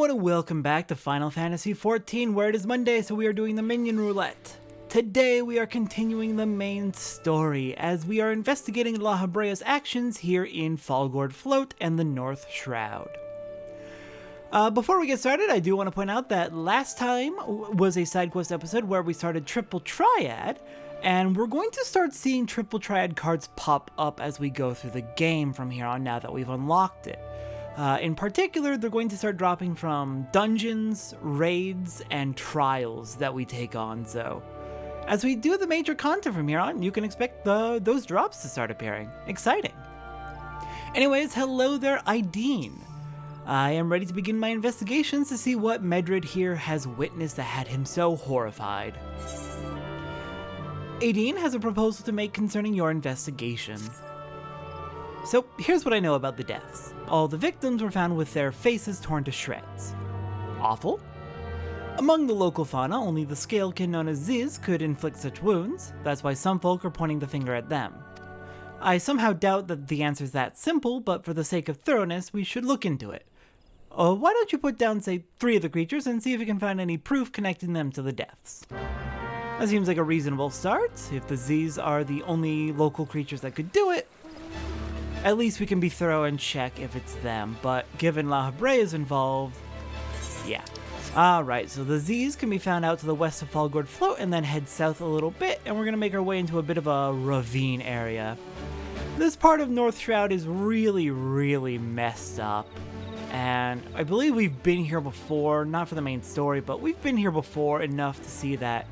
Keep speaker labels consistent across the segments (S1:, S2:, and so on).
S1: everyone and welcome back to Final Fantasy XIV, where it is Monday, so we are doing the minion roulette. Today we are continuing the main story as we are investigating La Habrea's actions here in Fallgourd Float and the North Shroud. Before we get started, I do want to point out that last time was a side quest episode where we started Triple Triad, and we're going to start seeing Triple Triad cards pop up as we go through the game from here on now that we've unlocked it. In particular, they're going to start dropping from dungeons, raids, and trials that we take on, so as we do the major content from here on, you can expect those drops to start appearing. Exciting. Anyways, hello there, Ideen. I am ready to begin my investigations to see what Medrid here has witnessed that had him so horrified. Ideen has a proposal to make concerning your investigation. So, here's what I know about the deaths. All the victims were found with their faces torn to shreds. Awful. Among the local fauna, only the scalekin known as Ziz could inflict such wounds. That's why some folk are pointing the finger at them. I somehow doubt that the answer's that simple, but for the sake of thoroughness, we should look into it. Why don't you put down, say, 3 of the creatures and see if you can find any proof connecting them to the deaths? That seems like a reasonable start. If the Z's are the only local creatures that could do it, at least we can be thorough and check if it's them, but given La Habrea is involved, yeah. Alright, so the Z's can be found out to the west of Fallgourd Float and then head south a little bit, and we're going to make our way into a bit of a ravine area. This part of North Shroud is really messed up, and I believe we've been here before, not for the main story, but we've been here before enough to see that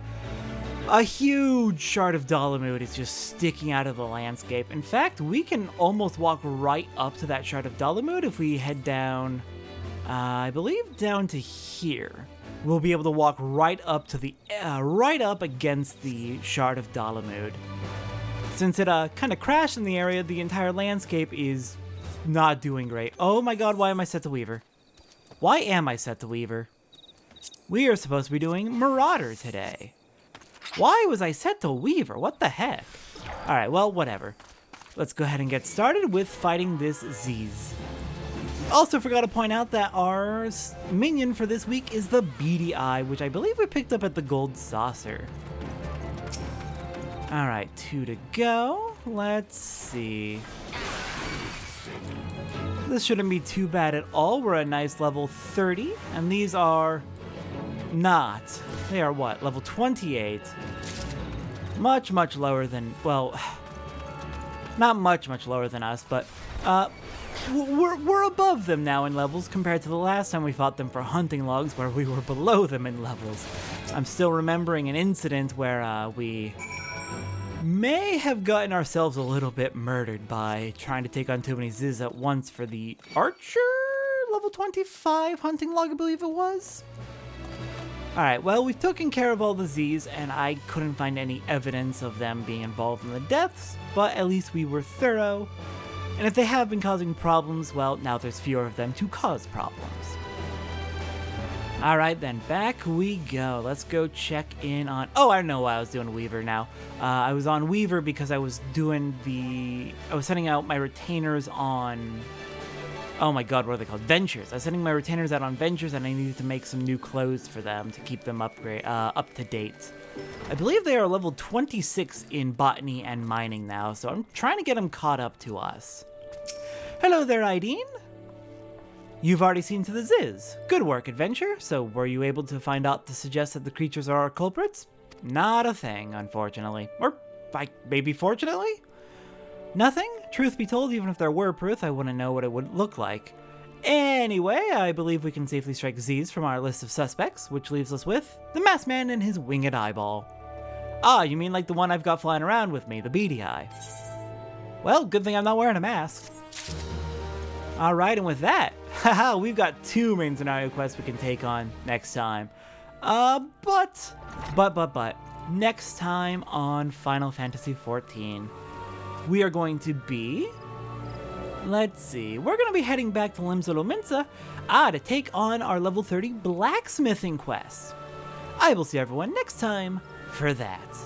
S1: a huge shard of Dalamud is just sticking out of the landscape. In fact, we can almost walk right up to that shard of Dalamud if we head down, I believe down to here. We'll be able to walk right up to the, right up against the shard of Dalamud. Since it kind of crashed in the area, the entire landscape is not doing great. Oh my god, why am I set to Weaver? Why am I set to Weaver? We are supposed to be doing Marauder today. Why was I set to Weaver? What the heck? Alright, well, whatever. Let's go ahead and get started with fighting this Ziz. Also forgot to point out that our minion for this week is the Beady Eye, which I believe we picked up at the Gold Saucer. Alright, 2 to go. Let's see. This shouldn't be too bad at all. We're at a nice level 30, and these are not. They are what? Level 28. Much lower than, well, not much lower than us, but we're above them now in levels compared to the last time we fought them for hunting logs where we were below them in levels. I'm still remembering an incident where we may have gotten ourselves a little bit murdered by trying to take on too many Ziz at once for the Archer level 25 hunting log, I believe it was. Alright, well, we've taken care of all the Z's, and I couldn't find any evidence of them being involved in the deaths, but at least we were thorough. And if they have been causing problems, well, now there's fewer of them to cause problems. Alright then, back we go. Let's go check in on... Oh, I know why I was doing Weaver now. I was on Weaver because I was doing I was sending out my retainers on... Oh my god, what are they called? Ventures. I was sending my retainers out on Ventures, and I needed to make some new clothes for them to keep them up to date. I believe they are level 26 in botany and mining now, so I'm trying to get them caught up to us. Hello there, Ideen. You've already seen to the Ziz. Good work, Adventure. So were you able to find out to suggest that the creatures are our culprits? Not a thing, unfortunately. Or, maybe fortunately? Nothing? Truth be told, even if there were proof, I wouldn't know what it would look like. Anyway, I believe we can safely strike Z's from our list of suspects, which leaves us with the masked man and his winged eyeball. Ah, you mean like the one I've got flying around with me, the Beady Eye. Well, good thing I'm not wearing a mask. Alright, and with that, haha, we've got 2 main scenario quests we can take on next time. But, next time on Final Fantasy XIV, we are going to be, let's see, we're going to be heading back to Limsa to take on our level 30 blacksmithing quest. I will see everyone next time for that.